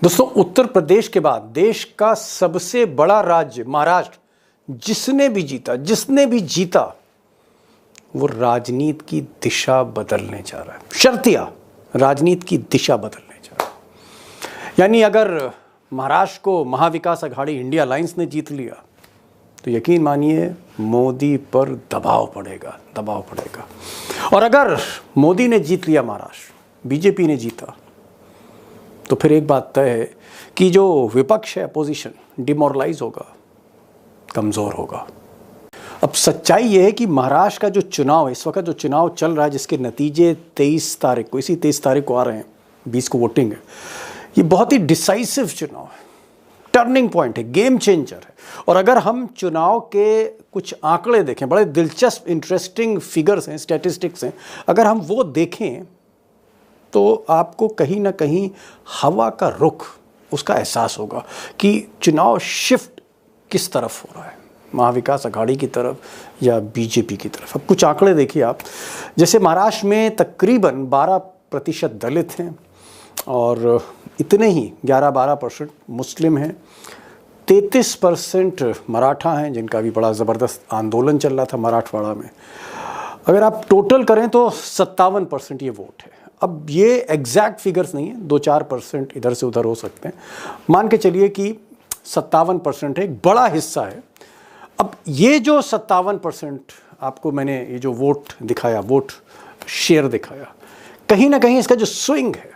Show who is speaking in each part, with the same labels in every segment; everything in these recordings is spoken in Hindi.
Speaker 1: दोस्तों, उत्तर प्रदेश के बाद देश का सबसे बड़ा राज्य महाराष्ट्र जिसने भी जीता वो राजनीति की दिशा बदलने जा रहा है। शर्तिया राजनीति की दिशा बदलने जा रहा है। यानी अगर महाराष्ट्र को महाविकास अघाड़ी इंडिया अलायंस ने जीत लिया तो यकीन मानिए मोदी पर दबाव पड़ेगा। और अगर मोदी ने जीत लिया महाराष्ट्र, बीजेपी ने जीता, तो फिर एक बात तय है कि जो विपक्ष है, अपोजिशन, डिमोरलाइज होगा, कमज़ोर होगा। अब सच्चाई ये है कि महाराष्ट्र का जो चुनाव है, इस वक्त जो चुनाव चल रहा है, जिसके नतीजे 23 तारीख को, इसी 23 तारीख को आ रहे हैं, 20 को वोटिंग है, ये बहुत ही डिसाइसिव चुनाव है, टर्निंग पॉइंट है, गेम चेंजर है। और अगर हम चुनाव के कुछ आंकड़े देखें, बड़े दिलचस्प इंटरेस्टिंग फिगर्स हैं, स्टैटिस्टिक्स हैं, अगर हम वो देखें तो आपको कहीं ना कहीं हवा का रुख, उसका एहसास होगा कि चुनाव शिफ्ट किस तरफ हो रहा है, महाविकास अघाड़ी की तरफ या बीजेपी की तरफ। अब कुछ आंकड़े देखिए आप, जैसे महाराष्ट्र में तकरीबन 12% दलित हैं और इतने ही 11-12% मुस्लिम हैं, 33% मराठा हैं, जिनका भी बड़ा ज़बरदस्त आंदोलन चल रहा था मराठवाड़ा में। अगर आप टोटल करें तो 57% ये वोट है। अब ये एग्जैक्ट फिगर्स नहीं है, 2-4% इधर से उधर हो सकते हैं, मान के चलिए कि 57% है, एक बड़ा हिस्सा है। अब ये जो 57% आपको मैंने ये जो वोट दिखाया, वोट शेयर दिखाया, कहीं ना कहीं इसका जो स्विंग है,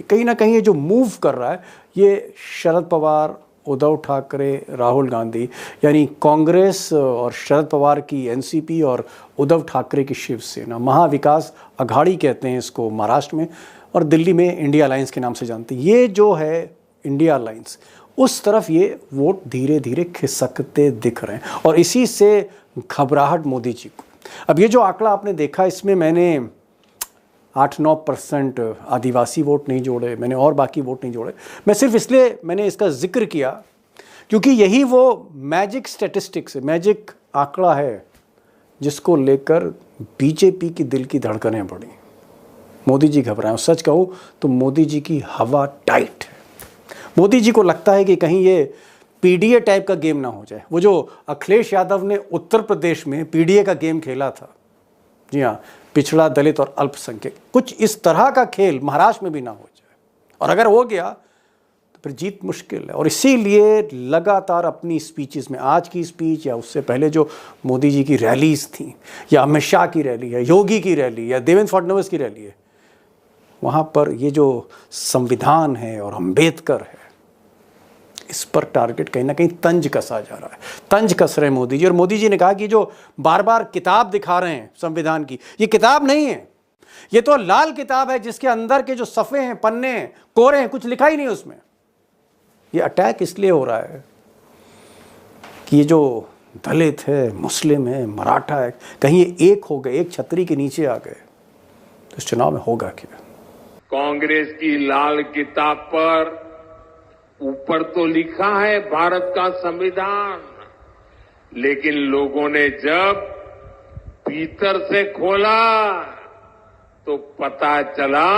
Speaker 1: कहीं ना कहीं ये जो मूव कर रहा है, ये शरद पवार, उद्धव ठाकरे, राहुल गांधी, यानी कांग्रेस और शरद पवार की एनसीपी और उद्धव ठाकरे की शिवसेना, महाविकास अघाड़ी कहते हैं इसको महाराष्ट्र में, और दिल्ली में इंडिया अलायंस के नाम से जानते हैं। ये जो है इंडिया अलायंस, उस तरफ ये वोट धीरे धीरे खिसकते दिख रहे हैं और इसी से घबराहट मोदी जी को। अब ये जो आंकड़ा आपने देखा, इसमें मैंने 8-9% आदिवासी वोट नहीं जोड़े, मैंने और बाकी वोट नहीं जोड़े। मैं सिर्फ इसलिए मैंने इसका जिक्र किया क्योंकि यही वो मैजिक स्टैटिस्टिक्स है, मैजिक आंकड़ा है जिसको लेकर बीजेपी की दिल की धड़कनें बढ़ी, मोदी जी घबराए। और सच कहूँ तो मोदी जी की हवा टाइट है। मोदी जी को लगता है कि कहीं ये पीडीए टाइप का गेम ना हो जाए। वो जो अखिलेश यादव ने उत्तर प्रदेश में पीडीए का गेम खेला था, जी हाँ, पिछड़ा, दलित और अल्पसंख्यक, कुछ इस तरह का खेल महाराष्ट्र में भी ना हो जाए। और अगर हो गया तो फिर जीत मुश्किल है। और इसीलिए लगातार अपनी स्पीचेस में, आज की स्पीच या उससे पहले जो मोदी जी की रैलीज थी, या अमित शाह की रैली है, योगी की रैली या देवेंद्र फडणवीस की रैली है, वहाँ पर ये जो संविधान है और अम्बेडकर है, इस पर टारगेट कहीं ना कहीं तंज कसा जा रहा है, तंज कस रहे मोदी जी। और मोदी जी ने कहा कि जो बार बार किताब दिखा रहे हैं संविधान की, ये किताब नहीं है, ये तो लाल किताब है जिसके अंदर के जो सफ़े हैं, पन्ने हैं, कोरे हैं, कुछ लिखा ही नहीं उसमें। ये अटैक इसलिए हो रहा है कि ये जो दलित है, मुस्लिम है, मराठा है, कहीं ये एक हो गए, एक छतरी के नीचे आ गए, तो इस चुनाव में होगा क्या?
Speaker 2: कांग्रेस की लाल किताब पर ऊपर तो लिखा है भारत का संविधान, लेकिन लोगों ने जब भीतर से खोला तो पता चला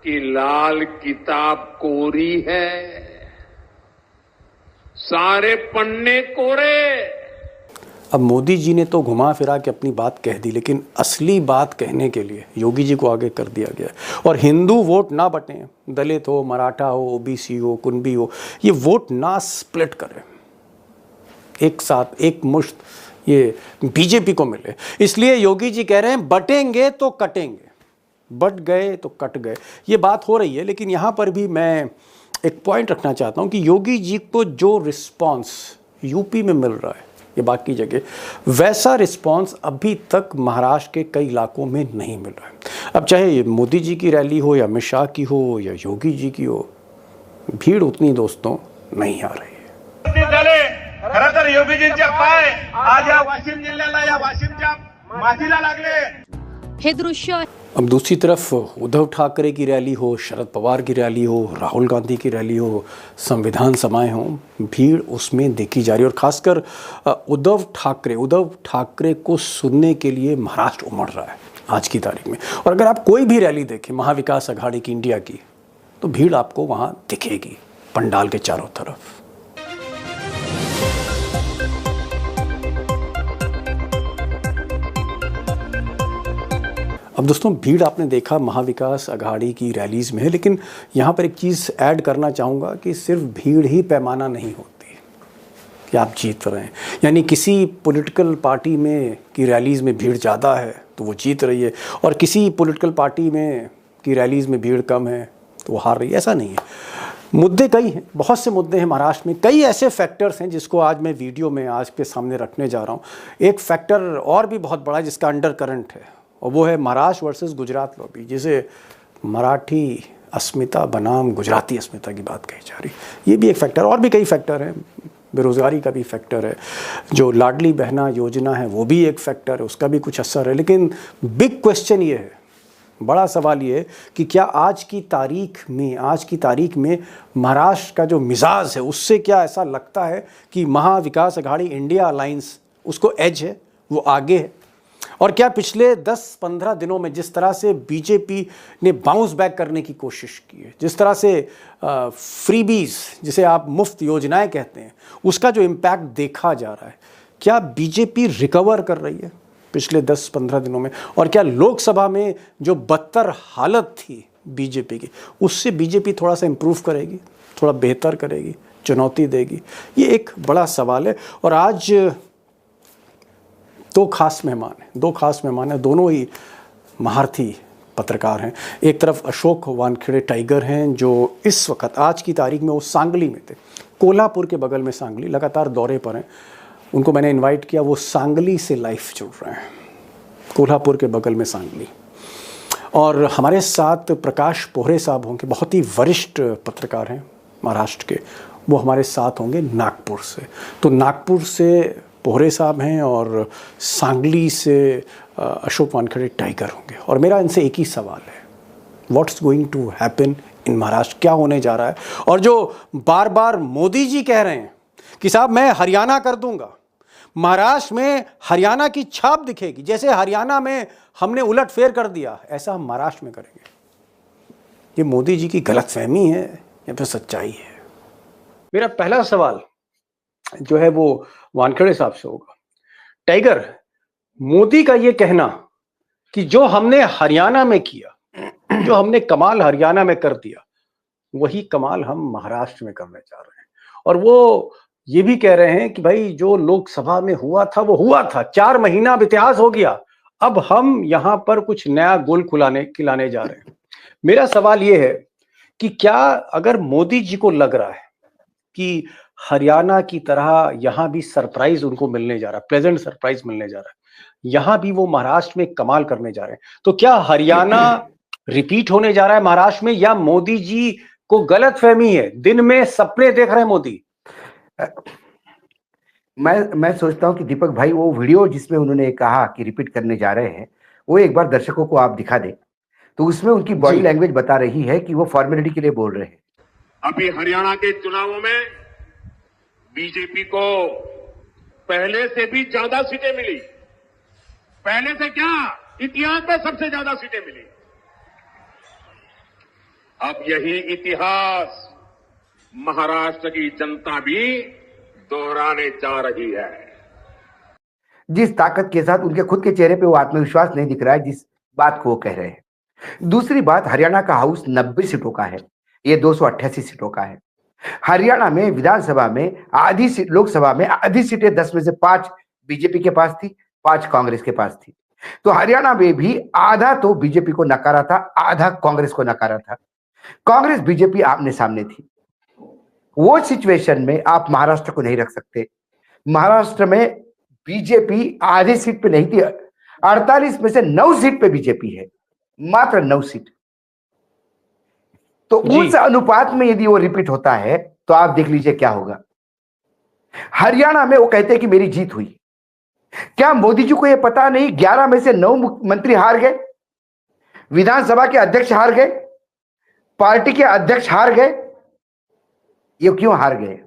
Speaker 2: कि लाल किताब कोरी है, सारे पन्ने कोरे।
Speaker 1: अब मोदी जी ने तो घुमा फिरा के अपनी बात कह दी, लेकिन असली बात कहने के लिए योगी जी को आगे कर दिया गया। और हिंदू वोट ना बटे, दलित हो, मराठा हो, ओबीसी हो, कुनबी हो, ये वोट ना स्प्लिट करें, एक साथ एक मुश्त ये बीजेपी को मिले। इसलिए योगी जी कह रहे हैं बटेंगे तो कटेंगे, बट गए तो कट गए, ये बात हो रही है। लेकिन यहाँ पर भी मैं एक पॉइंट रखना चाहता हूँ कि योगी जी को जो रिस्पॉन्स यूपी में मिल रहा है ये बाकी जगह, वैसा रिस्पांस अभी तक महाराष्ट्र के कई इलाकों में नहीं मिल रहा है। अब चाहे ये मोदी जी की रैली हो या अमित शाह की हो या योगी जी की हो, भीड़ उतनी दोस्तों नहीं आ रही है।
Speaker 3: खरं तर योगीजींचे पाय आज या वाशिम जिल्ह्याला, या वाशिमच्या मातीला लागले।
Speaker 4: हे दृश्य।
Speaker 1: अब दूसरी तरफ उद्धव ठाकरे की रैली हो, शरद पवार की रैली हो, राहुल गांधी की रैली हो, संविधान सभाएं हों, भीड़ उसमें देखी जा रही है। और खासकर उद्धव ठाकरे को सुनने के लिए महाराष्ट्र उमड़ रहा है आज की तारीख में। और अगर आप कोई भी रैली देखें महाविकास अघाड़ी की, इंडिया की, तो भीड़ आपको वहाँ दिखेगी पंडाल के चारों तरफ। अब दोस्तों, भीड़ आपने देखा महाविकास अघाड़ी की रैलीज़ में है, लेकिन यहाँ पर एक चीज़ ऐड करना चाहूँगा कि सिर्फ भीड़ ही पैमाना नहीं होती कि आप जीत रहे हैं। यानी किसी पॉलिटिकल पार्टी में की रैलीज़ में भीड़ ज़्यादा है तो वो जीत रही है, और किसी पॉलिटिकल पार्टी में की रैलीज़ में भीड़ कम है तो वो हार रही है। ऐसा नहीं है। मुद्दे कई हैं, बहुत से मुद्दे हैं महाराष्ट्र में। कई ऐसे फैक्टर्स हैं जिसको आज मैं वीडियो में आज के सामने रखने जा रहा हूँ। एक फैक्टर और भी बहुत बड़ा जिसका अंडर करंट है, और वो है महाराष्ट्र वर्सेस गुजरात लॉबी, जिसे मराठी अस्मिता बनाम गुजराती अस्मिता की बात कही जा रही। ये भी एक फैक्टर, और भी कई फैक्टर हैं। बेरोज़गारी का भी फैक्टर है, जो लाडली बहना योजना है वो भी एक फैक्टर है, उसका भी कुछ असर है। लेकिन बिग क्वेश्चन ये है, बड़ा सवाल ये है कि क्या आज की तारीख में महाराष्ट्र का जो मिजाज है उससे क्या ऐसा लगता है कि महाविकास अघाड़ी इंडिया अलायंस उसको एज है, वो आगे है? और क्या पिछले 10-15 दिनों में जिस तरह से बीजेपी ने बाउंस बैक करने की कोशिश की है, जिस तरह से फ्रीबीज जिसे आप मुफ्त योजनाएं कहते हैं, उसका जो इम्पैक्ट देखा जा रहा है, क्या बीजेपी रिकवर कर रही है पिछले 10-15 दिनों में? और क्या लोकसभा में जो बदतर हालत थी बीजेपी की, उससे बीजेपी थोड़ा सा इम्प्रूव करेगी, थोड़ा बेहतर करेगी, चुनौती देगी? ये एक बड़ा सवाल है। और आज दो खास मेहमान हैं, दोनों ही महारथी पत्रकार हैं। एक तरफ अशोक वानखेड़े टाइगर हैं, जो इस वक्त आज की तारीख में वो सांगली में थे, कोल्हापुर के बगल में सांगली, लगातार दौरे पर हैं। उनको मैंने इनवाइट किया, वो सांगली से लाइव जुड़ रहे हैं, कोल्हापुर के बगल में सांगली। और हमारे साथ प्रकाश पोहरे साहब होंगे, बहुत ही वरिष्ठ पत्रकार हैं महाराष्ट्र के, वो हमारे साथ होंगे नागपुर से। तो नागपुर से पोहरे साहब हैं और सांगली से अशोक वानखेड़े टाइगर होंगे। और मेरा इनसे एक ही सवाल है, what's going to happen in Maharashtra? क्या होने जा रहा है? और जो बार बार मोदी जी कह रहे हैं कि साहब मैं हरियाणा कर दूंगा, महाराष्ट्र में हरियाणा की छाप दिखेगी, जैसे हरियाणा में हमने उलटफेर कर दिया ऐसा हम महाराष्ट्र में करेंगे। ये मोदी जी की गलतफहमी है या फिर सच्चाई है? मेरा पहला सवाल जो है वो वानखेड़े साहब से होगा। टाइगर, मोदी का ये कहना कि जो हमने हरियाणा में किया, जो हमने कमाल हरियाणा में कर दिया, वही कमाल हम महाराष्ट्र में करने जा रहे हैं। और वो ये भी कह रहे हैं कि भाई जो लोकसभा में हुआ था वो हुआ था, 4 महीना अब इतिहास हो गया, अब हम यहां पर कुछ नया गोल खिलाने जा रहे हैं। मेरा सवाल ये है कि क्या अगर मोदी जी को लग रहा है कि हरियाणा की तरह यहां भी सरप्राइज उनको मिलने जा रहा है, प्लेजेंट सरप्राइज मिलने जा रहा है, यहां भी वो महाराष्ट्र में कमाल करने जा रहे हैं, तो क्या हरियाणा रिपीट होने जा रहा है महाराष्ट्र में, या मोदी जी को गलतफहमी है, दिन में सपने देख रहे हैं मोदी?
Speaker 4: मैं सोचता हूं कि दीपक भाई, वो वीडियो जिसमें उन्होंने कहा कि रिपीट करने जा रहे हैं, वो एक बार दर्शकों को आप दिखा दें, तो उसमें उनकी बॉडी लैंग्वेज बता रही है कि वो फॉर्मेलिटी के लिए बोल रहे हैं।
Speaker 2: अभी हरियाणा के चुनावों में बीजेपी को पहले से भी ज्यादा सीटें मिली। पहले से क्या, इतिहास में सबसे ज्यादा सीटें मिली। अब यही इतिहास महाराष्ट्र की जनता भी दोहराने जा रही है।
Speaker 4: जिस ताकत के साथ उनके खुद के चेहरे पे वो आत्मविश्वास नहीं दिख रहा है, जिस बात को वो कह रहे हैं। दूसरी बात, हरियाणा का हाउस 90 सीटों का है, ये 288 सीटों का है। हरियाणा में विधानसभा में आधी सीट, लोकसभा में आधी सीटें 10 में से 5 बीजेपी के पास थी, 5 कांग्रेस के पास थी। तो हरियाणा में भी आधा तो बीजेपी को नकारा था, आधा कांग्रेस को नकारा था। कांग्रेस बीजेपी आमने सामने थी। वो सिचुएशन में आप महाराष्ट्र को नहीं रख सकते। महाराष्ट्र में बीजेपी आधी सीट पे नहीं थी, 48 में से 9 सीट पे बीजेपी है, मात्र 9 सीट। तो उस अनुपात में यदि वो रिपीट होता है तो आप देख लीजिए क्या होगा। हरियाणा में वो कहते हैं कि मेरी जीत हुई। क्या मोदी जी को यह पता नहीं 11 में से 9 मंत्री हार गए, विधानसभा के अध्यक्ष हार गए, पार्टी के अध्यक्ष हार गए? ये क्यों हार गए,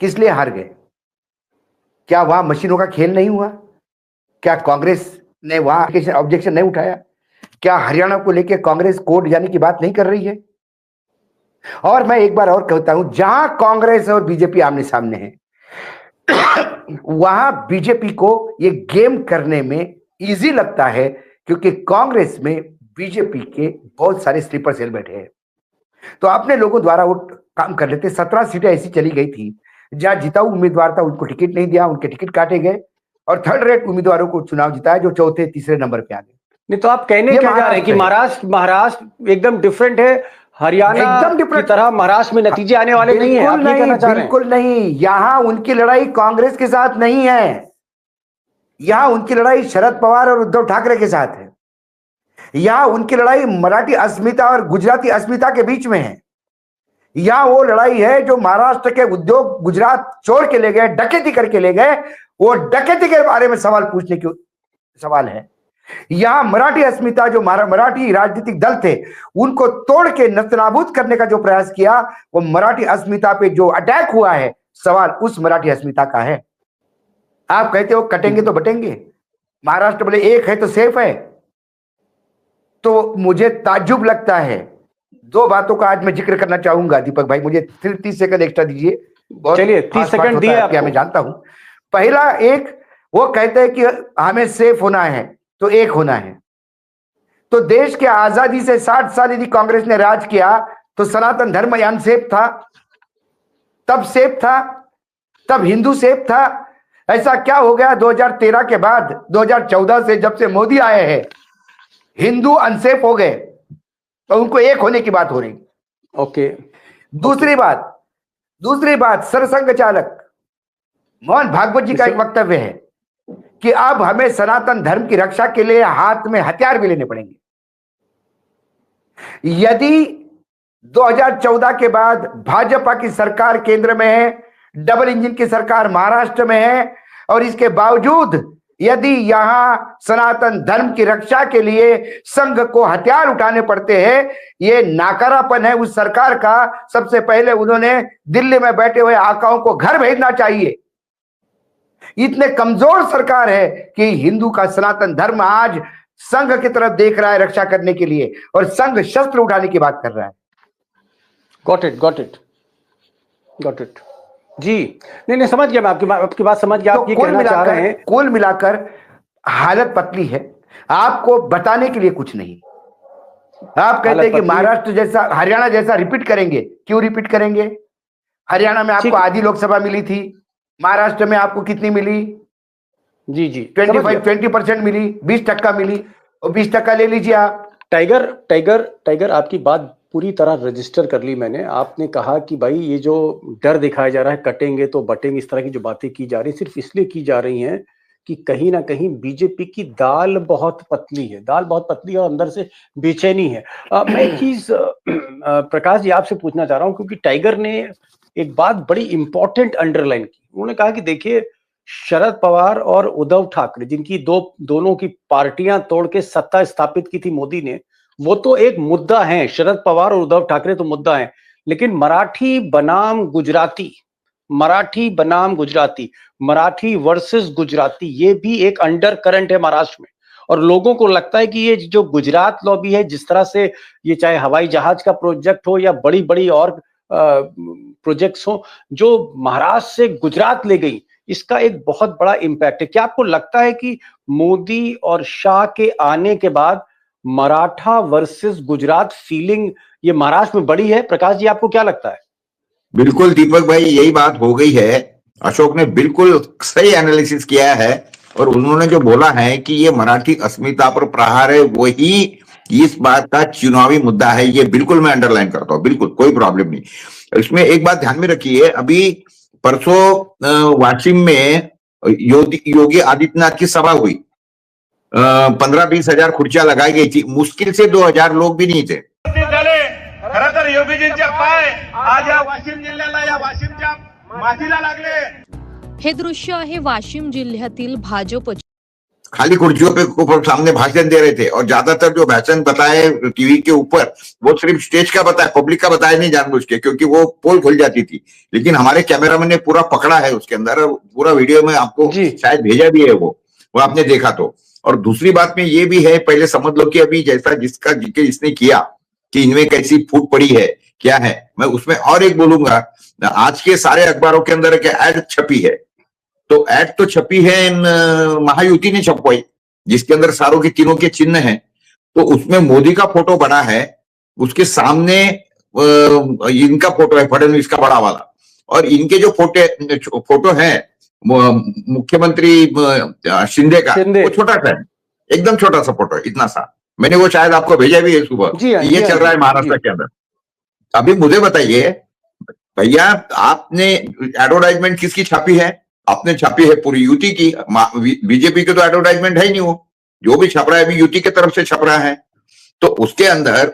Speaker 4: किस लिए हार गए? क्या वहां मशीनों का खेल नहीं हुआ? क्या कांग्रेस ने वहां ऑब्जेक्शन नहीं उठाया? क्या हरियाणा को लेकर कांग्रेस कोर्ट जाने की बात नहीं कर रही है? और मैं एक बार और कहता हूं, जहां कांग्रेस और बीजेपी आमने सामने है, वहां बीजेपी को ये गेम करने में इजी लगता है, क्योंकि कांग्रेस में बीजेपी के बहुत सारे स्लीपर सेल बैठे हैं। तो अपने लोगों द्वारा वो काम कर लेते। 17 सीटें ऐसी चली गई थी जहां जिताऊ उम्मीदवार था, उनको टिकट नहीं दिया, उनके टिकट काटे गए, और थर्ड रेट उम्मीदवारों को चुनाव जिताया जो चौथे तीसरे नंबर पे आ गए।
Speaker 1: नहीं तो आप कहने क्या जा रहे हैं कि महाराष्ट्र एकदम डिफरेंट है, हरियाणा
Speaker 4: एकदम
Speaker 1: की
Speaker 4: डिफरेंट
Speaker 1: तरह महाराष्ट्र में नतीजे आने वाले नहीं है, आप ये कहना चाह रहे हैं?
Speaker 4: बिल्कुल नहीं। यहां उनकी लड़ाई कांग्रेस के साथ नहीं है, यहां उनकी लड़ाई शरद पवार और उद्धव ठाकरे के साथ है। यहां उनकी लड़ाई मराठी अस्मिता और गुजराती अस्मिता के बीच में है। यहां वो लड़ाई है जो महाराष्ट्र के उद्योग गुजरात छोड़ के ले गए, डकैती करके ले गए, वो डकैती के बारे में सवाल पूछने की सवाल है। यहां मराठी अस्मिता, जो मराठी राजनीतिक दल थे, उनको तोड़ के नस्तनाबूद करने का जो प्रयास किया, वो मराठी अस्मिता पे जो अटैक हुआ है, सवाल उस मराठी अस्मिता का है। आप कहते हो कटेंगे तो बटेंगे, महाराष्ट्र बोले एक है तो सेफ है, तो मुझे ताज्जुब लगता है। दो बातों का आज मैं जिक्र करना चाहूंगा दीपक भाई, मुझे सिर्फ 30 सेकंड एक्स्ट्रा दीजिए।
Speaker 1: चलिए 30 सेकंड दिए आपको।
Speaker 4: मैं जानता हूं। पहला, एक वो कहते हैं कि हमें सेफ होना है तो एक होना है। तो देश के आजादी से 60 साल यदि कांग्रेस ने राज किया तो सनातन धर्म अनसेफ था, तब सेफ था, तब हिंदू सेफ था। ऐसा क्या हो गया 2013 के बाद, 2014 से जब से मोदी आए हैं, हिंदू अनसेफ हो गए, तो उनको एक होने की बात हो रही।
Speaker 1: ओके।
Speaker 4: दूसरी बात सरसंघ चालक मोहन भागवत जी का एक वक्तव्य है कि अब हमें सनातन धर्म की रक्षा के लिए हाथ में हथियार भी लेने पड़ेंगे। यदि 2014 के बाद भाजपा की सरकार केंद्र में है, डबल इंजन की सरकार महाराष्ट्र में है, और इसके बावजूद यदि यहां सनातन धर्म की रक्षा के लिए संघ को हथियार उठाने पड़ते हैं, ये नाकारापन है उस सरकार का। सबसे पहले उन्होंने दिल्ली में बैठे हुए आकाओं को घर भेजना चाहिए। इतने कमजोर सरकार है कि हिंदू का सनातन धर्म आज संघ की तरफ देख रहा है रक्षा करने के लिए, और संघ शस्त्र उठाने की बात कर रहा है।
Speaker 1: गॉट इट जी। नहीं समझ गया मैं, आपकी बात समझ गया। आप ये कहना चाह रहे हैं
Speaker 4: कुल मिलाकर हालत पतली है, आपको बताने के लिए कुछ नहीं। आप कहते हैं कि महाराष्ट्र जैसा, हरियाणा जैसा रिपीट करेंगे। क्यों रिपीट करेंगे? हरियाणा में आपको आधी लोकसभा मिली थी, महाराष्ट्र में आपको कितनी मिली? जी 20% मिली, 20% मिली, और 20% ले लीजिए आप।
Speaker 1: टाइगर आपकी बात पूरी तरह रजिस्टर कर ली मैंने। आपने कहा कि भाई ये जो डर दिखाया जा रहा है, कटेंगे तो बटेंगे, इस तरह की जो बातें की जा रही है, सिर्फ इसलिए की जा रही हैं कि कहीं ना कहीं बीजेपी की दाल बहुत पतली है और अंदर से बेचैनी है। मैं एक चीज प्रकाश जी आपसे पूछना चाह रहा हूं, क्योंकि टाइगर ने एक बात बड़ी इंपॉर्टेंट अंडरलाइन की। उन्होंने कहा कि देखिए, शरद पवार और उद्धव ठाकरे, जिनकी दोनों की पार्टियां तोड़ के सत्ता स्थापित की थी मोदी ने, वो तो एक मुद्दा है। शरद पवार और उद्धव ठाकरे तो मुद्दा है, लेकिन मराठी बनाम गुजराती, मराठी वर्सेस गुजराती, ये भी एक अंडर करंट है महाराष्ट्र में। और लोगों को लगता है कि ये जो गुजरात लॉबी है, जिस तरह से ये चाहे हवाई जहाज का प्रोजेक्ट हो या बड़ी बड़ी और प्रोजेक्ट्स हो, जो महाराष्ट्र से गुजरात ले गई, इसका एक बहुत बड़ा इंपैक्ट है। क्या आपको लगता है कि मोदी और शाह के आने के बाद मराठा वर्सेस गुजरात फीलिंग ये महाराष्ट्र में बड़ी है? प्रकाश जी, आपको क्या लगता है?
Speaker 5: बिल्कुल दीपक भाई, यही बात हो गई है। अशोक ने बिल्कुल सही एनालिसिस किया है, और उन्होंने जो बोला है कि ये मराठी अस्मिता पर प्रहार है, वही इस बात का चुनावी मुद्दा है। ये बिल्कुल मैं अंडरलाइन करता हूं, बिल्कुल कोई प्रॉब्लम नहीं। इसमें एक बात ध्यान में रखिए, अभी परसों वाशिम में योगी आदित्यनाथ की सभा हुई, 15-20 हजार खुर्च्या लगाई गई थी, मुश्किल से 2000 लोग भी नहीं थे।
Speaker 3: खरं तर योगीजींचे पाय आज या वाशिम जिल्ह्याला, या वाशिमच्या मातीला लागले।
Speaker 6: हे दृश्य आहे वाशिम जिल्ह्यातील भाजप
Speaker 5: खाली कुर्सियों पे सामने भाषण दे रहे थे, और ज्यादातर जो भाषण बताए टीवी के ऊपर, वो सिर्फ स्टेज का बताया, पब्लिक का बताया नहीं जानबूझ के, क्योंकि वो पोल खुल जाती थी। लेकिन हमारे कैमरामैन ने पूरा पकड़ा है उसके अंदर, पूरा वीडियो में आपको शायद भेजा भी है, वो आपने देखा तो। और दूसरी बात में ये भी है, पहले समझ लो कि अभी जैसा जिसने किया कि इनमें कैसी फूट पड़ी है, क्या है, मैं उसमें और एक बोलूंगा। आज के सारे अखबारों के अंदर एक एड छपी है, तो एड तो छपी है इन महायुति ने छपवाई, जिसके अंदर सारों के तीनों के चिन्ह हैं। तो उसमें मोदी का फोटो बना है, उसके सामने इनका फोटो है, फडणवीस का बड़ा वाला, और इनके जो फोटो है मुख्यमंत्री शिंदे का, वो छोटा सा है, एकदम छोटा सा फोटो है, इतना सा। मैंने वो शायद आपको भेजा भी है सुबह। ये चल रहा है महाराष्ट्र के अंदर। अभी मुझे बताइए भैया, आपने एडवर्टाइजमेंट किसकी छापी है? आपने छापी है पूरी यूटी की। बीजेपी की तो एडवर्टाइजमेंट है ही नहीं, वो जो भी छप रहा है अभी यूटी की तरफ से छप रहा है। तो उसके अंदर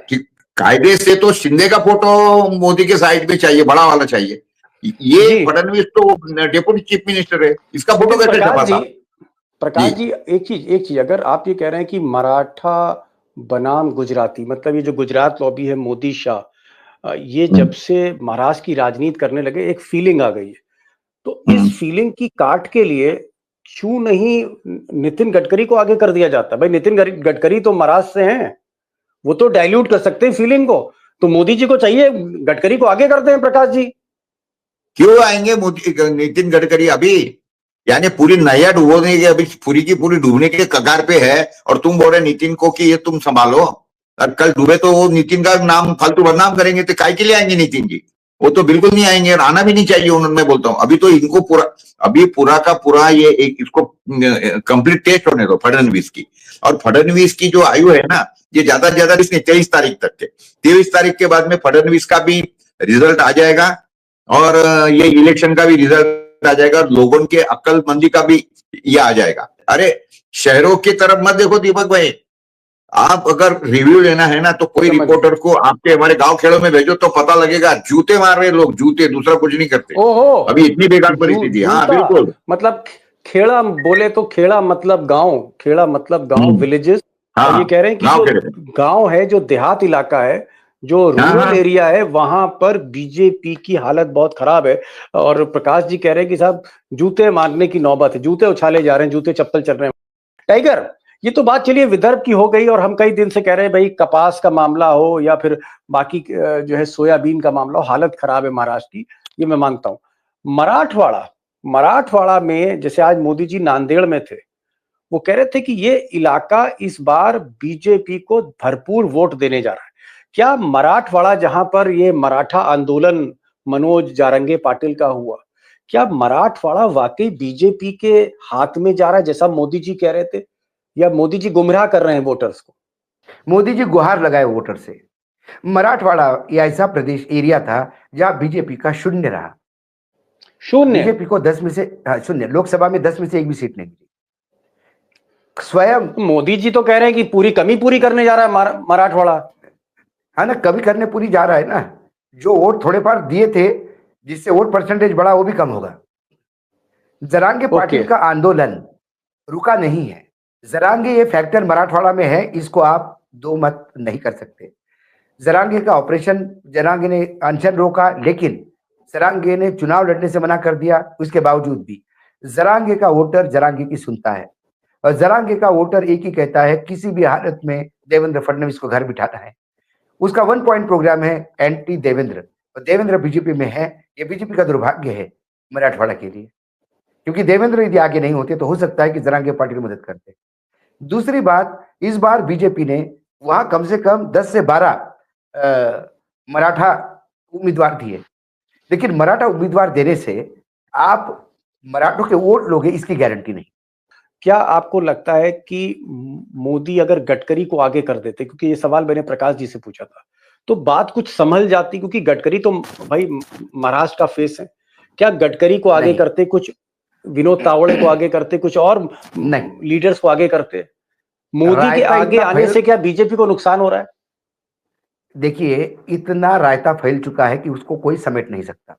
Speaker 5: कायदे से तो शिंदे का फोटो मोदी के साइड में चाहिए, बड़ा वाला चाहिए। ये फडणवीस तो डेप्यूटी चीफ मिनिस्टर है, इसका फोटो कैसे छपा था?
Speaker 1: प्रकाश जी, एक चीज अगर आप ये कह रहे हैं कि मराठा बनाम गुजराती, मतलब ये जो गुजरात लॉबी है मोदी शाह, ये जब से महाराष्ट्र की राजनीति करने लगे एक फीलिंग आ गई है, तो इस फीलिंग की काट के लिए क्यों नहीं नितिन गडकरी को आगे कर दिया जाता? भाई नितिन गडकरी तो महाराष्ट्र से हैं, वो तो डाइल्यूट कर सकते हैं फीलिंग को, तो मोदी जी को चाहिए गडकरी को आगे करते हैं। प्रकाश जी
Speaker 5: क्यों आएंगे नितिन गडकरी अभी? यानी पूरी नया डूबोने की, अभी पूरी की पूरी डूबने के कगार पे है, और तुम बोल रहे नितिन को कि ये तुम संभालो, और कल डूबे तो वो नितिन का नाम फालतू बदनाम करेंगे, तो काय के लिए आएंगे नितिन जी? वो तो बिल्कुल नहीं आएंगे, और आना भी नहीं चाहिए उन्होंने। मैं बोलता हूँ अभी तो इनको पूरा का पूरा ये एक इसको कंप्लीट टेस्ट होने दो फडणवीस की। और फडणवीस की जो आयु है ना, ये ज्यादा से ज्यादा 23 तारीख तक के, 23 तारीख के बाद में फडणवीस का भी रिजल्ट आ जाएगा, और ये इलेक्शन का भी रिजल्ट आ जाएगा, लोगों के अक्लमंदी का भी ये आ जाएगा। अरे शहरों की तरफ मत देखो दीपक भाई, आप अगर रिव्यू लेना है ना तो कोई रिपोर्टर को आपके हमारे गांव खेड़ों में भेजो तो पता लगेगा, जूते मार रहे लोग, जूते, दूसरा कुछ नहीं करते।
Speaker 1: ओहो,
Speaker 5: अभी इतनी बेकार परिस्थिति। हाँ बिल्कुल,
Speaker 1: मतलब खेड़ा बोले तो खेड़ा मतलब गांव, विलेजेस।
Speaker 5: हाँ,
Speaker 1: ये कह रहे हैं कि जो गांव है, जो देहात इलाका है, जो रूरल एरिया है, वहां पर बीजेपी की हालत बहुत खराब है। और प्रकाश जी कह रहे हैं कि साहब जूते मारने की नौबत है, जूते उछाले जा रहे हैं, जूते चप्पल चल रहे हैं। टाइगर, ये तो बात चलिए विदर्भ की हो गई, और हम कई दिन से कह रहे हैं भाई कपास का मामला हो या फिर बाकी जो है सोयाबीन का मामला हो, हालत खराब है महाराष्ट्र की, ये मैं मानता हूं। मराठवाड़ा में जैसे आज मोदी जी नांदेड़ में थे, वो कह रहे थे कि ये इलाका इस बार बीजेपी को भरपूर वोट देने जा रहा है। क्या मराठवाड़ा, जहां पर ये मराठा आंदोलन मनोज जारंगे पाटिल का हुआ, क्या मराठवाड़ा वाकई बीजेपी के हाथ में जा रहा है जैसा मोदी जी कह रहे थे, या मोदी जी गुमराह कर रहे हैं वोटर्स को?
Speaker 4: मोदी जी गुहार लगाए वोटर से। मराठवाड़ा ये ऐसा प्रदेश एरिया था जहां बीजेपी का शून्य रहा। बीजेपी को 10 में से शून्य, लोकसभा में 10 में से एक भी सीट नहीं मिली। स्वयं
Speaker 1: मोदी जी तो कह रहे हैं कि पूरी कमी पूरी करने जा रहा है मराठवाड़ा।
Speaker 4: हाँ ना, कमी करने पूरी जा रहा है ना। जो वोट थोड़े पार दिए थे, जिससे वोट परसेंटेज बढ़ा, वो भी कम होगा। जरांगे पाटिल का आंदोलन रुका नहीं है। जरांगे ये फैक्टर मराठवाड़ा में है, इसको आप दो मत नहीं कर सकते। जरांगे का ऑपरेशन, जरांगे ने अनशन रोका, लेकिन जरांगे ने चुनाव लड़ने से मना कर दिया। उसके बावजूद भी जरांगे का वोटर जरांगे की सुनता है, और जरांगे का वोटर एक ही कहता है, किसी भी हालत में देवेंद्र फडणवीस को घर बिठाना है। उसका 1 पॉइंट प्रोग्राम है एंटी देवेंद्र, और देवेंद्र बीजेपी में है। ये बीजेपी का दुर्भाग्य है मराठवाड़ा के लिए, क्योंकि देवेंद्र यदि आगे नहीं होते तो हो सकता है कि जरांगे पार्टी की मदद करते। दूसरी बात, इस बार बीजेपी ने वहां कम से कम 10 से 12 मराठा उम्मीदवार दिए, लेकिन मराठा उम्मीदवार देने से आप मराठों के वोट लोगे, इसकी गारंटी नहीं।
Speaker 1: क्या आपको लगता है कि मोदी अगर गडकरी को आगे कर देते, क्योंकि ये सवाल मैंने प्रकाश जी से पूछा था, तो बात कुछ संभल जाती? क्योंकि गडकरी तो भाई महाराष्ट्र का फेस है। क्या गडकरी को आगे करते, कुछ विनोद तावड़े को आगे करते, कुछ और लीडर्स को आगे करते? मोदी के आगे आने से क्या बीजेपी को नुकसान हो रहा है?
Speaker 4: देखिए, इतना रायता फैल चुका है कि उसको कोई समेट नहीं सकता।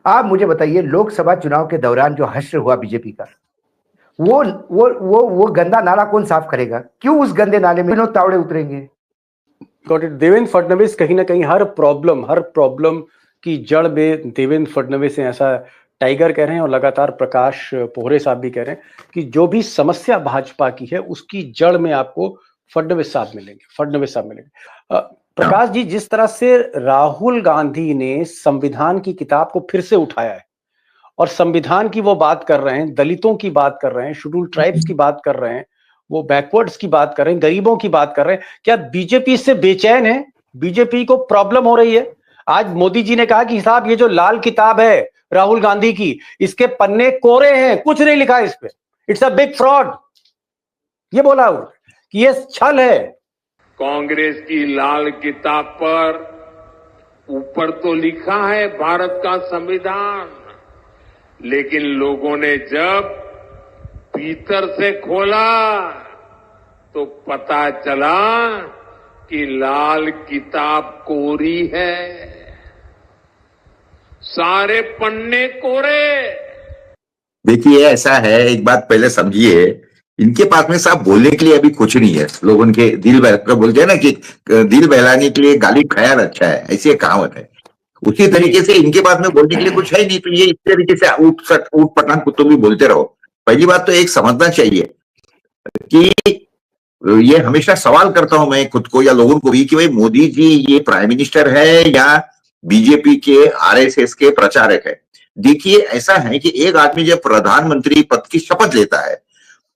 Speaker 4: आप मुझे बताइए, लोकसभा चुनाव के दौरान जो हश्र हुआ बीजेपी का, वो गंदा नाला कौन साफ करेगा? क्यों उस गंदे नाले में विनोद तावड़े उतरेंगे?
Speaker 1: देवेंद्र फडणवीस कहीं ना कहीं हर प्रॉब्लम की जड़ में देवेंद्र फडणवीस है, ऐसा टाइगर कह रहे हैं, और लगातार प्रकाश पोहरे साहब भी कह रहे हैं कि जो भी समस्या भाजपा की है उसकी जड़ में आपको फडणवीस साहब मिलेंगे। प्रकाश जी, जिस तरह से राहुल गांधी ने संविधान की किताब को फिर से उठाया है और संविधान की वो बात कर रहे हैं, दलितों की बात कर रहे हैं, शेड्यूल्ड ट्राइब्स की बात कर रहे हैं, वो बैकवर्ड्स की बात कर रहे हैं, गरीबों की बात कर रहे हैं, क्या बीजेपी इससे बेचैन है? बीजेपी को प्रॉब्लम हो रही है? आज मोदी जी ने कहा कि साहब ये जो लाल किताब है राहुल गांधी की, इसके पन्ने कोरे हैं, कुछ नहीं लिखा है इस पे, इट्स अ बिग फ्रॉड। ये बोला कि ये छल है।
Speaker 2: कांग्रेस की लाल किताब पर ऊपर तो लिखा है भारत का संविधान, लेकिन लोगों ने जब भीतर से खोला तो पता चला कि लाल किताब कोरी है, सारे पन्ने कोरे।
Speaker 5: देखिए ऐसा है, एक बात पहले समझिए, इनके पास में साहब बोलने के लिए अभी कुछ नहीं है। लोगों के दिल बोलते हैं ना कि दिल बहलाने के लिए गालिब खयाल अच्छा है, ऐसी एक कहावत है। उसी तरीके से इनके पास में बोलने के लिए कुछ है नहीं, तो ये इस तरीके से ऊट पटांग कुत्तों भी बोलते रहो। पहली बात तो एक समझना चाहिए कि ये हमेशा सवाल करता हूं मैं खुद को या लोगों को भी कि भाई मोदी जी ये प्राइम मिनिस्टर है या बीजेपी के आरएसएस के प्रचारक है। देखिए ऐसा है कि एक आदमी जब प्रधानमंत्री पद की शपथ लेता है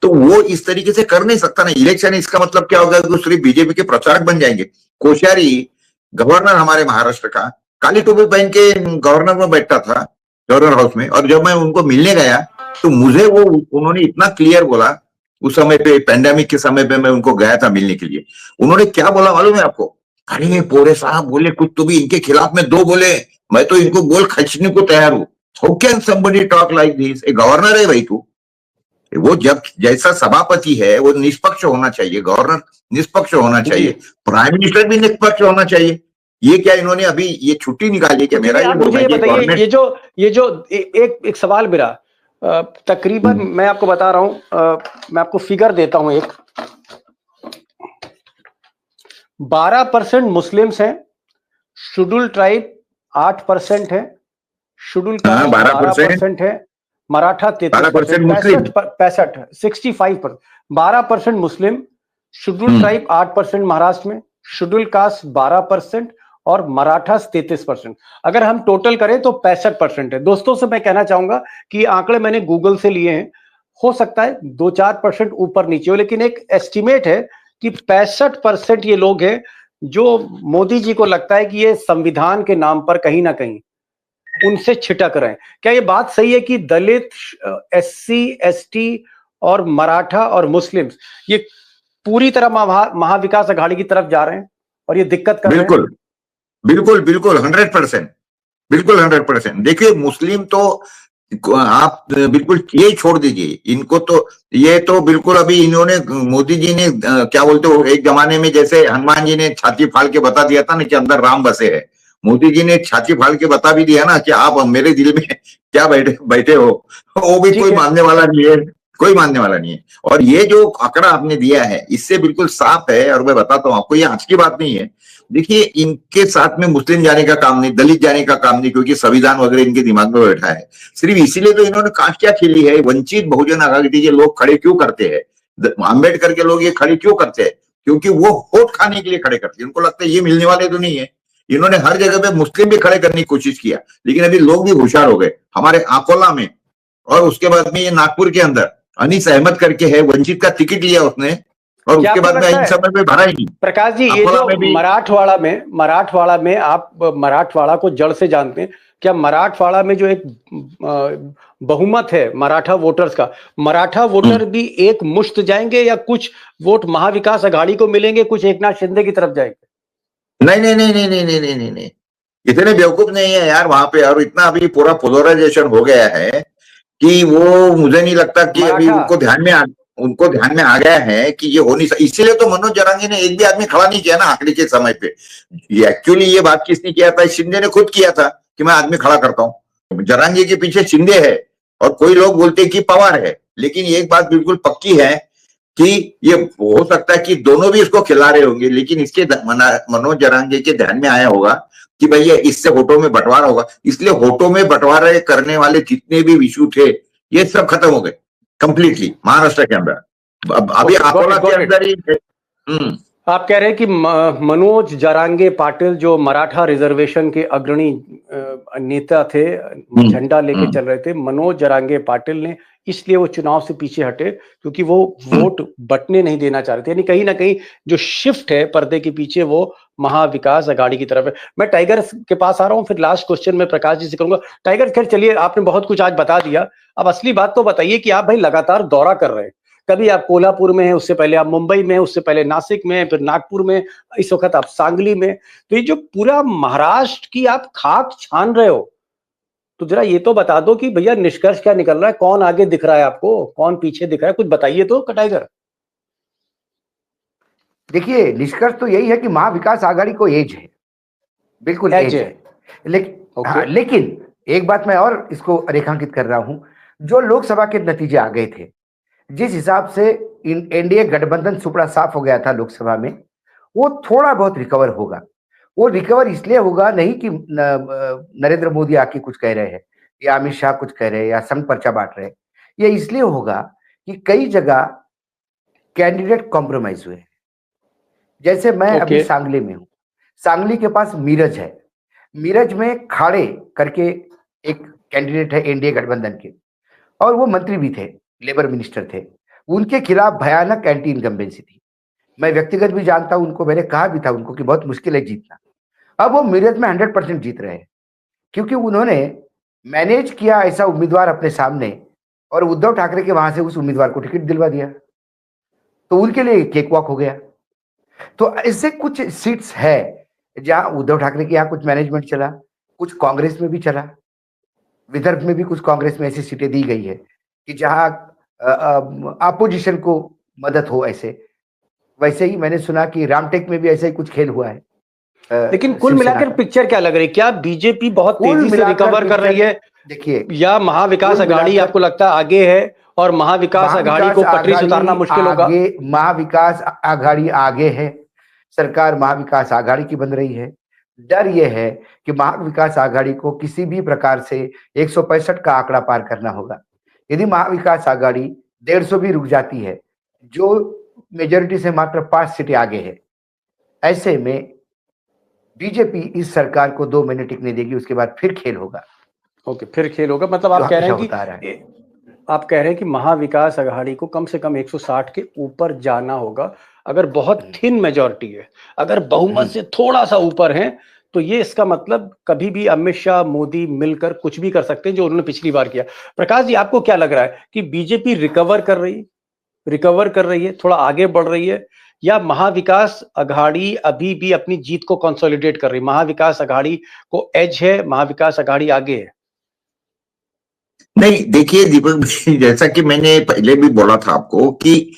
Speaker 5: तो वो इस तरीके से कर नहीं सकता ना। इलेक्शन इसका मतलब क्या होगा कि सिर्फ बीजेपी के प्रचारक बन जाएंगे। कोश्यारी गवर्नर हमारे महाराष्ट्र का काली टोपी पहन के गवर्नर में बैठा था गवर्नर हाउस में, और जब मैं उनको मिलने गया तो मुझे वो उन्होंने इतना क्लियर बोला, उस समय पे पैंडेमिक के समय पे मैं उनको गया था मिलने के लिए, उन्होंने क्या बोला मालूम है आपको? अरे पोरे साहब बोले कुछ तो भी इनके खिलाफ में दो बोले, मैं तो इनको गोल खींचने को तैयार हूं। How can somebody talk like this? A governor है भाई तू, वो जब जैसा सभापति है वो निष्पक्ष होना चाहिए, गवर्नर निष्पक्ष होना चाहिए, प्राइम मिनिस्टर भी निष्पक्ष होना चाहिए। ये क्या इन्होंने अभी ये छुट्टी निकाली क्या? मेरा ये
Speaker 1: मुझे बताइए, ये जो एक सवाल मेरा तकरीबन मैं आपको बता रहा हूं, मैं आपको फिगर देता हूं, एक 12% मुस्लिम्स हैं, शेड्यूल ट्राइब 8% है, शेड्यूल कास्ट 12% है, मराठा 63%, 65%, 12% मुस्लिम, शेड्यूल ट्राइब 8% महाराष्ट्र में, शेड्यूल कास्ट 12% और मराठा 33%। अगर हम टोटल करें तो 65% है। दोस्तों से मैं कहना चाहूंगा कि आंकड़े मैंने गूगल से लिए हैं, हो सकता है 2-4% ऊपर नीचे हो, लेकिन एक एस्टिमेट है कि 65% ये लोग हैं जो मोदी जी को लगता है कि ये संविधान के नाम पर कहीं ना कहीं उनसे छिटक रहे हैं। क्या ये बात सही है कि दलित, एससी, एसटी और मराठा और मुस्लिम्स ये पूरी तरह महाविकास अघाड़ी की तरफ जा रहे हैं और ये दिक्कत कर रहे हैं?
Speaker 5: बिल्कुल 100%, बिल्कुल 100%। देखिए मुस्लिम तो आप बिल्कुल ये छोड़ दीजिए, इनको तो ये तो बिल्कुल अभी इन्होंने मोदी जी ने क्या बोलते हो, एक जमाने में जैसे हनुमान जी ने छाती फाड़ के बता दिया था ना कि अंदर राम बसे है, मोदी जी ने छाती फाड़ के बता भी दिया ना कि आप मेरे दिल में क्या बैठे हो, वो भी कोई मानने वाला नहीं है, कोई मानने वाला नहीं है। और ये जो आंकड़ा आपने दिया है इससे बिल्कुल साफ है, और मैं बताता हूं आपको, ये आज की बात नहीं है। देखिए इनके साथ में मुस्लिम जाने का काम नहीं, दलित जाने का काम नहीं, क्योंकि संविधान वगैरह इनके दिमाग में बैठा है। सिर्फ इसीलिए तो इन्होंने कास्ट क्या खेली है, वंचित बहुजन आघाड़ी के लोग खड़े क्यों करते हैं, अम्बेडकर के लोग ये खड़े क्यों करते हैं? क्योंकि वो वोट खाने के लिए खड़े करते हैं, उनको लगता है ये मिलने वाले तो नहीं है। इन्होंने हर जगह पे मुस्लिम भी खड़े करने की कोशिश किया, लेकिन अभी लोग भी होशियार हो गए। हमारे अकोला में और उसके बाद में ये नागपुर के अंदर अनीस अहमद करके है, वंचित का टिकट लिया उसने और उसके बाद में इन समय में भरा ही नहीं।
Speaker 1: प्रकाश जी, ये जो मराठवाड़ा में आप मराठवाड़ा को जड़ से जानते हैं, क्या मराठवाड़ा में जो एक बहुमत है मराठा वोटर्स का, मराठा वोटर भी एक मुश्त जाएंगे या कुछ वोट महाविकास अघाड़ी को मिलेंगे, कुछ एकनाथ शिंदे की तरफ जाएंगे?
Speaker 5: नहीं, इतने बेवकूफ नहीं है यार वहां पे। और इतना अभी पूरा पोलराइजेशन हो गया है कि वो मुझे नहीं लगता कि अभी उनको ध्यान में आ गया है कि ये हो नहीं सकता। इसीलिए तो मनोज जरांगी ने एक भी आदमी खड़ा नहीं किया ना आखिरी के समय पे। एक्चुअली ये बात किसने किया था? शिंदे ने खुद किया था कि मैं आदमी खड़ा करता हूं। जरांगी के पीछे शिंदे है और कोई लोग बोलते हैं कि पवार है, लेकिन एक बात बिल्कुल पक्की है कि ये हो सकता है कि दोनों भी इसको खिला रहे होंगे, लेकिन इसके मनोज जरांगी के ध्यान में आया होगा कि भाई ये इससे वोटों में बंटवारा होगा, इसलिए वोटों में बंटवारा करने वाले जितने भी इशू थे ये सब खत्म हो गए कंप्लीटली महाराष्ट्र के अंदर। अभी अकोला के अंदर ही
Speaker 1: आप कह रहे हैं कि मनोज जरांगे पाटिल जो मराठा रिजर्वेशन के अग्रणी नेता थे, झंडा लेके चल रहे थे, मनोज जरांगे पाटिल ने इसलिए वो चुनाव से पीछे हटे क्योंकि वो वोट बंटने नहीं देना चाह रहे थे। यानी कहीं ना कहीं जो शिफ्ट है पर्दे के पीछे वो महाविकास अघाड़ी की तरफ है। मैं टाइगर के पास आ रहा हूं, फिर लास्ट क्वेश्चन में प्रकाश जी से करूंगा। टाइगर, खैर चलिए, आपने बहुत कुछ आज बता दिया। अब असली बात तो बताइए कि आप भाई लगातार दौरा कर रहे हैं। कभी आप कोल्हापुर में हैं, उससे पहले आप मुंबई में हैं, उससे पहले नासिक में हैं, फिर नागपुर में, इस वक्त आप सांगली में। तो ये जो पूरा महाराष्ट्र की आप खाक छान रहे हो, तो जरा ये तो बता दो कि भैया निष्कर्ष क्या निकल रहा है, कौन आगे दिख रहा है आपको, कौन पीछे दिख रहा है, कुछ बताइए तो टाइगर।
Speaker 4: देखिए, निष्कर्ष तो यही है कि महाविकास आघाड़ी को एज है, बिल्कुल एज है। लेकिन हाँ, लेकिन एक बात मैं और इसको रेखांकित कर रहा हूं, जो लोकसभा के नतीजे आ गए थे, जिस हिसाब से एनडीए गठबंधन सुपड़ा साफ हो गया था लोकसभा में, वो थोड़ा बहुत रिकवर होगा। वो रिकवर इसलिए होगा नहीं कि नरेंद्र मोदी आके कुछ कह रहे हैं या अमित शाह कुछ कह रहे हैं या संघ पर्चा बांट रहे हैं। ये इसलिए होगा कि कई जगह कैंडिडेट कॉम्प्रोमाइज हुए। जैसे मैं अभी सांगली में हूं, सांगली के पास मीरज है, मीरज में खाड़े करके एक कैंडिडेट है एनडीए गठबंधन के, और वो मंत्री भी थे, लेबर मिनिस्टर थे। उनके खिलाफ भयानक एंटी इनकम्बेंसी थी। मैं व्यक्तिगत भी जानता हूं उनको, मैंने कहा भी था उनको कि बहुत मुश्किल है जीतना। अब वो मीरज में 100% जीत रहे हैं क्योंकि उन्होंने मैनेज किया ऐसा उम्मीदवार अपने सामने, और उद्धव ठाकरे के वहां से उस उम्मीदवार को टिकट दिलवा दिया, तो उनके लिए केक वॉक हो गया। तो ऐसे कुछ सीट्स है जहां उद्धव ठाकरे के यहाँ कुछ मैनेजमेंट चला, कुछ कांग्रेस में भी चला, विदर्भ में भी कुछ कांग्रेस में ऐसी सीटें दी गई है कि जहां अपोजिशन को मदद हो। ऐसे वैसे ही मैंने सुना कि रामटेक में भी ऐसा ही कुछ खेल हुआ है।
Speaker 1: लेकिन कुल मिलाकर पिक्चर क्या लग रही है? क्या बीजेपी बहुत तेजी से रिकवर कर रही है?
Speaker 4: देखिए,
Speaker 1: या महाविकास अघाड़ी आपको लगता है आगे है और महाविकास अघाड़ी को पटरी से उतारना मुश्किल होगा?
Speaker 4: महाविकास अघाड़ी आगे है, सरकार महाविकास आघाड़ी की बन रही है। डर यह है कि महाविकास आघाड़ी को किसी भी प्रकार से 165 का आंकड़ा पार करना होगा। यदि महाविकास आघाड़ी 150 भी रुक जाती है, जो मेजोरिटी से मात्र 5 सीटें आगे है, ऐसे में बीजेपी इस सरकार को 2 महीने टिकने देगी, उसके बाद फिर खेल होगा।
Speaker 1: ओके, फिर खेल होगा। मतलब आप कह रहे हैं कि महाविकास अघाड़ी को कम से कम 160 के ऊपर जाना होगा। अगर बहुत थिन मेजॉरिटी है, अगर बहुमत से थोड़ा सा ऊपर है, तो ये इसका मतलब कभी भी अमित शाह मोदी मिलकर कुछ भी कर सकते हैं, जो उन्होंने पिछली बार किया। प्रकाश जी, आपको क्या लग रहा है कि बीजेपी रिकवर कर रही है, थोड़ा आगे बढ़ रही है, या महाविकास अघाड़ी अभी भी अपनी जीत को कंसोलिडेट कर रही है? महाविकास अघाड़ी को एज है, महाविकास अघाड़ी आगे है?
Speaker 5: नहीं, देखिए दीपक, जैसा कि मैंने पहले भी बोला था आपको कि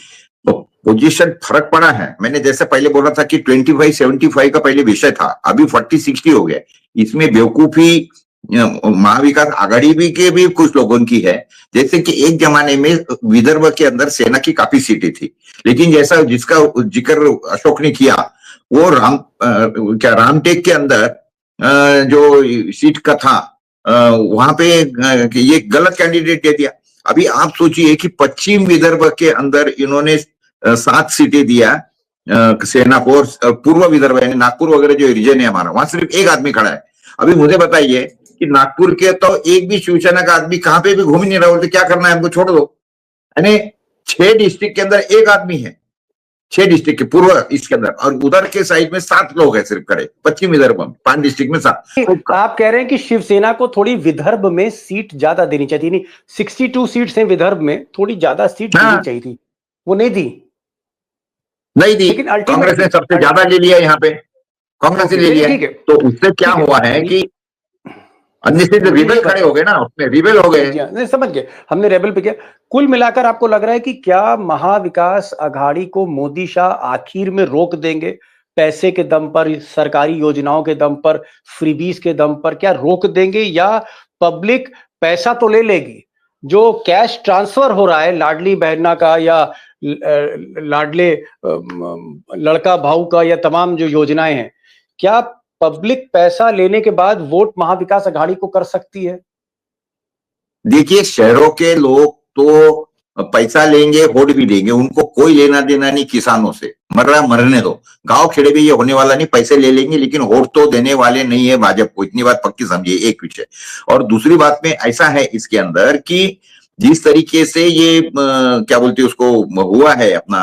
Speaker 5: पोजीशन फर्क पड़ा है। मैंने जैसे पहले बोला था कि 25-75 का पहले विषय था, अभी 40-60 हो गया। इसमें बेवकूफी महाविकास आघाड़ी भी के भी कुछ लोगों की है। जैसे कि एक जमाने में विदर्भ के अंदर सेना की काफी सीटें थी, लेकिन जैसा जिसका जिक्र अशोक ने किया, वो रामटेक के अंदर जो सीट का था, वहां पे ये गलत कैंडिडेट दे दिया। अभी आप सोचिए कि पश्चिम विदर्भ के अंदर इन्होंने 7 सीटें दिया सेना को, और पूर्व विदर्भ यानी नागपुर वगैरह जो रीजन है हमारा, वहां सिर्फ एक आदमी खड़ा है। अभी मुझे बताइए कि नागपुर के तो एक भी शिवसेना का आदमी कहां पे भी घूम नहीं रहा, बोलते क्या करना है हमको, छोड़ दो। यानी 6 डिस्ट्रिक्ट के अंदर एक आदमी है, 6 डिस्ट्रिक्ट के पूर्व इसके अंदर, और उधर के साइड में 7 लोग हैं सिर्फ खड़े, पश्चिम विदर्भ में 5 डिस्ट्रिक्ट में 7।
Speaker 1: आप कह रहे हैं कि शिवसेना को थोड़ी विदर्भ में सीट ज्यादा देनी चाहिए थी। 62 सीट्स हैं विदर्भ में, थोड़ी ज्यादा सीट देनी चाहिए थी, वो नहीं दी।
Speaker 5: लेकिन कांग्रेस ने सबसे ज्यादा ले लिया, यहाँ पे कांग्रेस ने ले लिया। तो उससे क्या हुआ है कि रिबेल खड़े हो गए ना, उसमें रिबेल हो गए।
Speaker 1: नहीं, समझ गए, हमने रेबल पे किया। कुल मिलाकर आपको लग रहा है कि क्या महाविकास अघाड़ी को मोदी शाह आखिर में रोक देंगे? पैसे के दम पर, सरकारी योजनाओं के दम पर, फ्रीबीज के दम पर क्या रोक देंगे, या पब्लिक पैसा तो ले लेगी? जो कैश ट्रांसफर हो रहा है लाडली बहना का या लाडले लड़का भाऊ का, या तमाम जो योजनाएं हैं, क्या पब्लिक पैसा लेने के बाद वोट महाविकास अघाड़ी को कर सकती है?
Speaker 5: देखिए, शहरों के लोग तो पैसा लेंगे, वोट भी देंगे, उनको कोई लेना देना नहीं किसानों से। मर रहा मरने दो, गांव खेड़े भी ये होने वाला नहीं, पैसे ले लेंगे लेकिन वोट तो देने वाले नहीं है भाजपा को, इतनी बात पक्की समझिए, एक विषय। और दूसरी बात में ऐसा है इसके अंदर कि जिस तरीके से ये क्या बोलते हैं उसको हुआ है अपना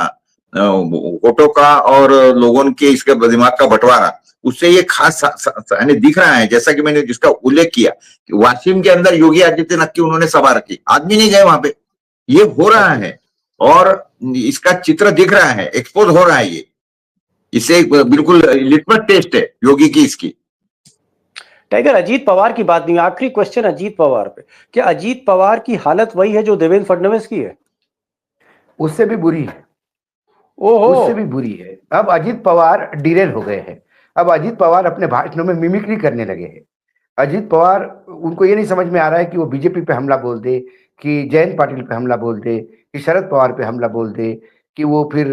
Speaker 5: वोटों का और लोगों के इसके दिमाग का बंटवारा, उससे ये खास दिख रहा है, जैसा कि मैंने जिसका उल्लेख किया कि वाशिम के अंदर योगी आदित्यनाथ की उन्होंने सभा रखी, आदमी नहीं गए वहां पे, ये हो रहा है और इसका चित्र दिख रहा है, एक्सपोज हो रहा है ये, इसे बिल्कुल लिटमस टेस्ट है योगी की इसकी।
Speaker 1: टाइगर, अजीत पवार की बात नहीं, आखिरी क्वेश्चन अजीत पवार पे, क्या अजीत पवार की हालत वही है जो देवेंद्र फडणवीस की है?
Speaker 4: उससे भी बुरी है,
Speaker 1: ओहो,
Speaker 4: उससे भी बुरी है। अब अजीत पवार डिरेल हो गए हैं, अब अजीत पवार अपने भाषणों में मिमिक्री करने लगे हैं। अजीत पवार, उनको ये नहीं समझ में आ रहा है कि वो बीजेपी पे हमला बोल दे, कि जयंत पाटिल पे हमला बोल दे, कि शरद पवार पे हमला बोल दे, कि वो फिर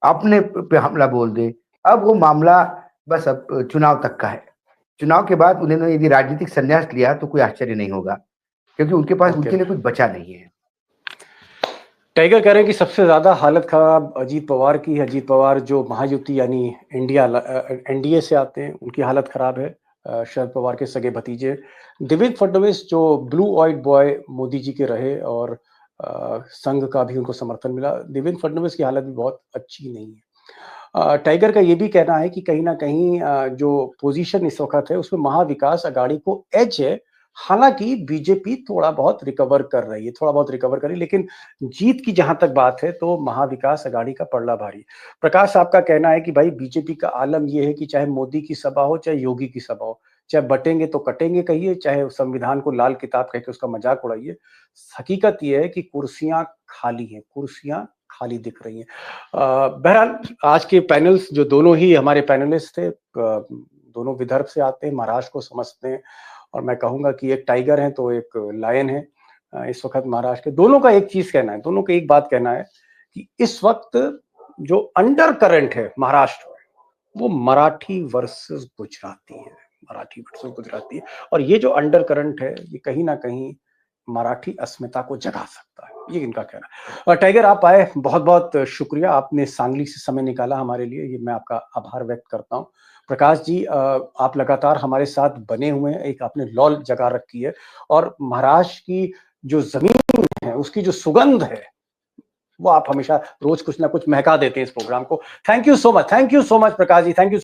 Speaker 4: अपने पे हमला बोल दे। अब वो मामला बस अब चुनाव तक का है। चुनाव के बाद उन्होंने यदि राजनीतिक संन्यास लिया तो कोई आश्चर्य नहीं होगा, क्योंकि उनके पास उनके लिए कुछ बचा नहीं है।
Speaker 1: टाइगर कह रहे हैं कि सबसे ज्यादा हालत खराब अजीत पवार की है। अजीत पवार जो महायुति यानी एनडीए से आते हैं, उनकी हालत खराब है। शरद पवार के सगे भतीजे देवेंद्र फडणवीस जो ब्लू ऑइड बॉय मोदी जी के रहे और संघ का भी उनको समर्थन मिला, देवेंद्र फडणवीस की हालत भी बहुत अच्छी नहीं है। टाइगर का ये भी कहना है कि कहीं ना कहीं जो पोजीशन इस वक्त है उसमें महाविकास अघाड़ी को एज है। हालांकि बीजेपी थोड़ा बहुत रिकवर कर रही है, लेकिन जीत की जहां तक बात है तो महाविकास अघाड़ी का पड़ला भारी। प्रकाश साहब का कहना है कि भाई बीजेपी का आलम यह है कि चाहे मोदी की सभा हो चाहे योगी की सभा हो, चाहे बटेंगे तो कटेंगे कहिए, चाहे संविधान को लाल किताब कह के उसका मजाक उड़ाइए, हकीकत यह है कि कुर्सियां खाली दिख रही हैं। बहरहाल आज के पैनल्स जो दोनों ही हमारे पैनलिस्ट थे, दोनों विदर्भ से आते हैं, महाराष्ट्र को समझते हैं, और मैं कहूंगा कि एक टाइगर है तो एक लायन है इस वक्त महाराष्ट्र के। दोनों का एक चीज कहना है, दोनों का एक बात कहना है कि इस वक्त जो अंडर करंट है महाराष्ट्र में वो मराठी वर्सेस गुजराती है, और ये जो अंडर करंट है ये कहीं ना कहीं मराठी अस्मिता को जगा सकता है, ये इनका कहना है। और टाइगर आप आए, बहुत बहुत शुक्रिया, आपने सांगली से समय निकाला हमारे लिए, ये मैं आपका आभार व्यक्त करता हूँ। प्रकाश जी, आप लगातार हमारे साथ बने हुए हैं, एक आपने लॉल जगा रखी है, और महाराष्ट्र की जो जमीन है उसकी जो सुगंध है वो आप हमेशा रोज कुछ ना कुछ महका देते हैं इस प्रोग्राम को। Thank you so much Prakash ji, thank you.